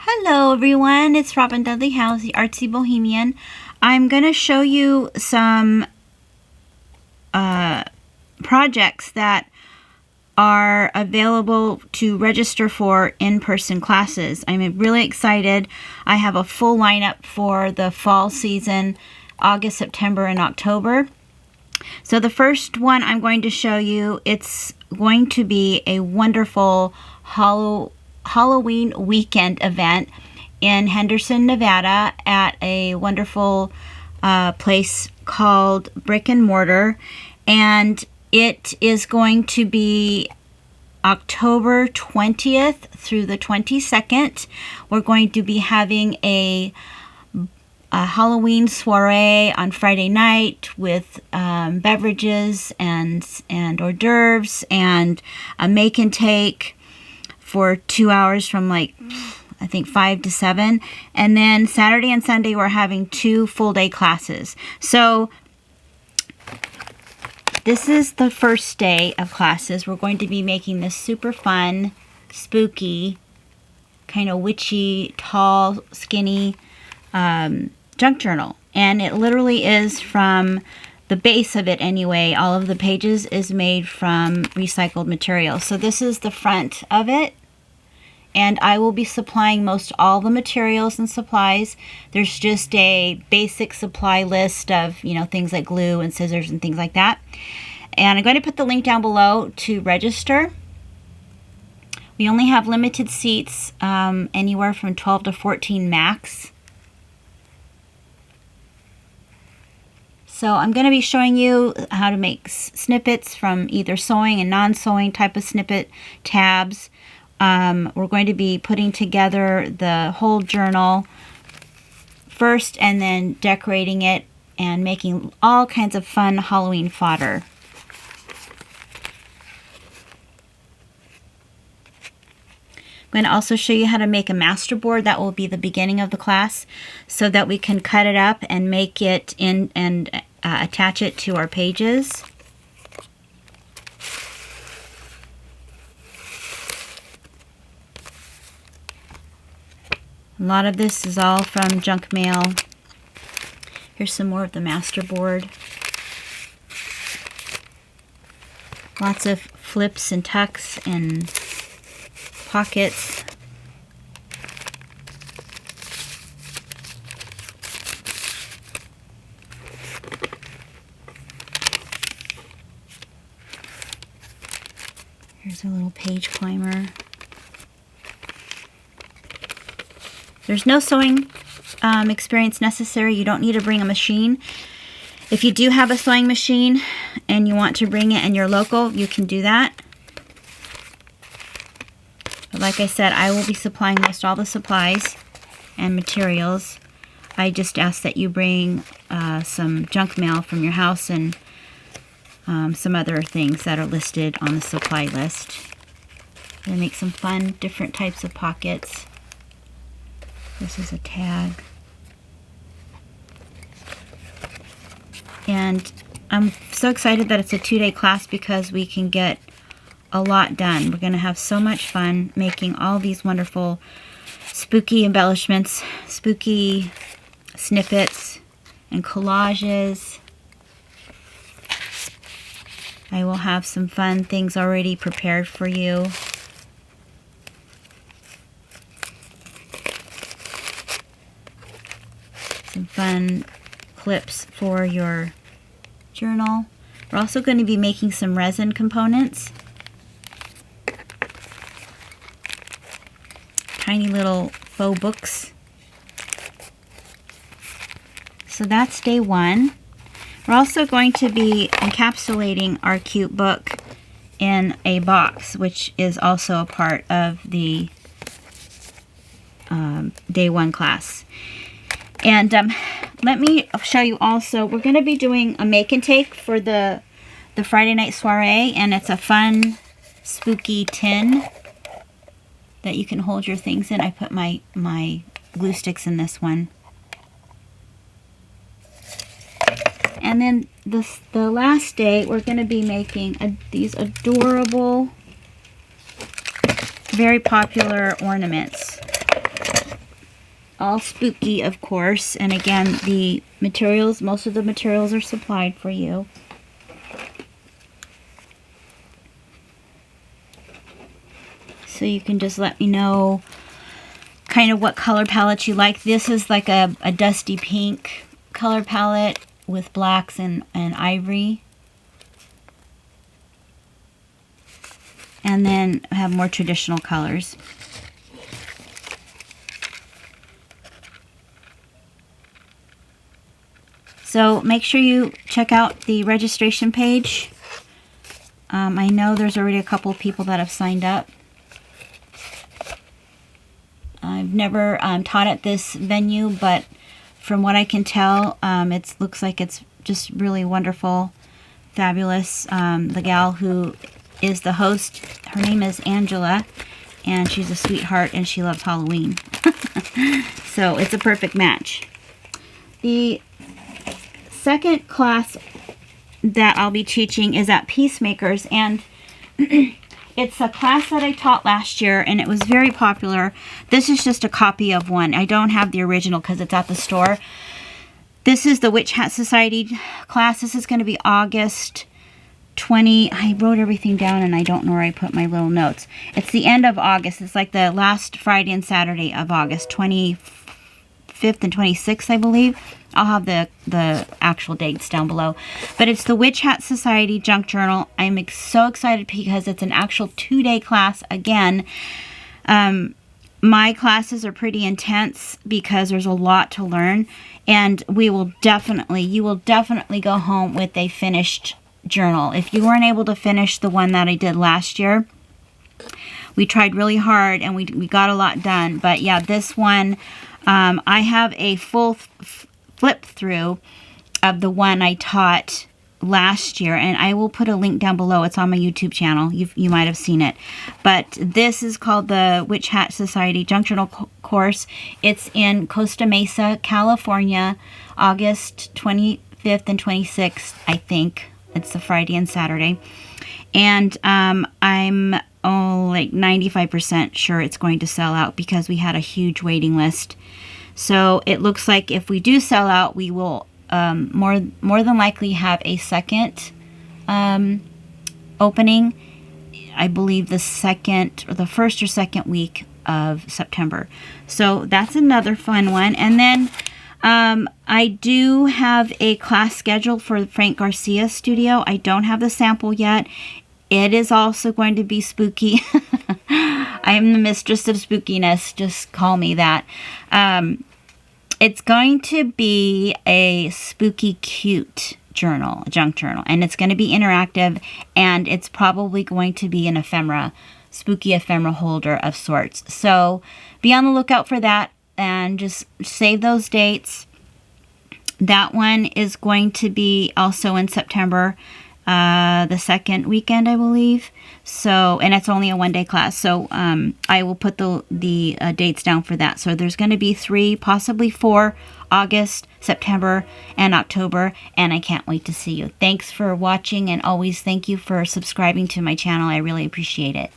Hello everyone, it's Robin Dudley Howes, the Artsy Bohemian. I'm going to show you some projects that are available to register for in-person classes. I'm really excited. I have a full lineup for the fall season, August, September, and October. So the first one I'm going to show you, it's going to be a wonderful Halloween weekend event in Henderson, Nevada at a wonderful place called Brick and Mortar, and it is going to be October 20th through the 22nd. We're going to be having a Halloween soiree on Friday night with beverages and hors d'oeuvres and a make and take for 2 hours from I think 5 to 7. And then Saturday and Sunday we're having 2 full day classes. So this is the first day of classes. We're going to be making this super fun, spooky, kind of witchy, tall, skinny junk journal. And it literally is from the base of it anyway. All of the pages is made from recycled material. So this is the front of it. And I will be supplying most all the materials and supplies. There's just a basic supply list of, things like glue and scissors and things like that. And I'm going to put the link down below to register. We only have limited seats, anywhere from 12 to 14 max. So I'm going to be showing you how to make snippets from either sewing and non-sewing type of snippet tabs. We're going to be putting together the whole journal first and then decorating it and making all kinds of fun Halloween fodder. I'm going to also show you how to make a master board. That will be the beginning of the class so that we can cut it up and make it in and attach it to our pages. A lot of this is all from junk mail. Here's some more of the master board. Lots of flips and tucks and pockets. Here's a little page climber. There's no sewing experience necessary. You don't need to bring a machine. If you do have a sewing machine and you want to bring it and you're local, you can do that. But like I said, I will be supplying most all the supplies and materials. I just ask that you bring some junk mail from your house and some other things that are listed on the supply list. I'm going to make some fun different types of pockets. This is a tag. And I'm so excited that it's a 2-day class because we can get a lot done. We're going to have so much fun making all these wonderful spooky embellishments, spooky snippets, and collages. I will have some fun things already prepared for you. Some fun clips for your journal. We're also going to be making some resin components. Tiny little faux books. So that's day 1. We're also going to be encapsulating our cute book in a box, which is also a part of the day 1 class. And let me show you also, we're going to be doing a make and take for the Friday night soiree, and it's a fun, spooky tin that you can hold your things in. I put my glue sticks in this one. And then the last day, we're going to be making these adorable, very popular ornaments. all spooky, of course. And again, the materials, most of the materials are supplied for you. So you can just let me know kind of what color palette you like. This is like a dusty pink color palette with blacks and ivory. And then I have more traditional colors. So make sure you check out the registration page. I know there's already a couple of people that have signed up. I've never taught at this venue, but from what I can tell, it looks like it's just really wonderful, fabulous. The gal who is the host, her name is Angela, and she's a sweetheart, and she loves Halloween. So it's a perfect match. The second class that I'll be teaching is at Peacemakers, and it's a class that I taught last year, and it was very popular. This is just a copy of one. I don't have the original because it's at the store. This is the Witch Hat Society class. This is going to be August 20. I wrote everything down, and I don't know where I put my little notes. It's the end of August. It's like the last Friday and Saturday of August, 25th and 26th, I believe. I'll have the actual dates down below. But it's the Witch Hat Society Junk Journal. I'm so excited because it's an actual 2-day class again. My classes are pretty intense because there's a lot to learn. And you will definitely go home with a finished journal. If you weren't able to finish the one that I did last year, we tried really hard and we got a lot done. But yeah, this one, I have a full flip through of the one I taught last year, and I will put a link down below. It's on my YouTube channel. You might have seen it. But this is called the Witch Hat Society Junk Journal course. It's in Costa Mesa, California, August 25th and 26th, I think. It's the Friday and Saturday. And I'm like 95% sure it's going to sell out because we had a huge waiting list. So it looks like if we do sell out, we will more than likely have a second opening. I believe the first or second week of September. So that's another fun one. And then I do have a class scheduled for Frank Garcia Studio. I don't have the sample yet. It is also going to be spooky. I am the mistress of spookiness. Just call me that. It's going to be a spooky cute journal, a junk journal. And it's going to be interactive. And it's probably going to be an ephemera, spooky ephemera holder of sorts. So be on the lookout for that. And just save those dates. That one is going to be also in September. The second weekend, I believe. So, and it's only a 1-day class. So, I will put the dates down for that. So there's going to be 3, possibly 4, August, September, and October. And I can't wait to see you. Thanks for watching, and always thank you for subscribing to my channel. I really appreciate it.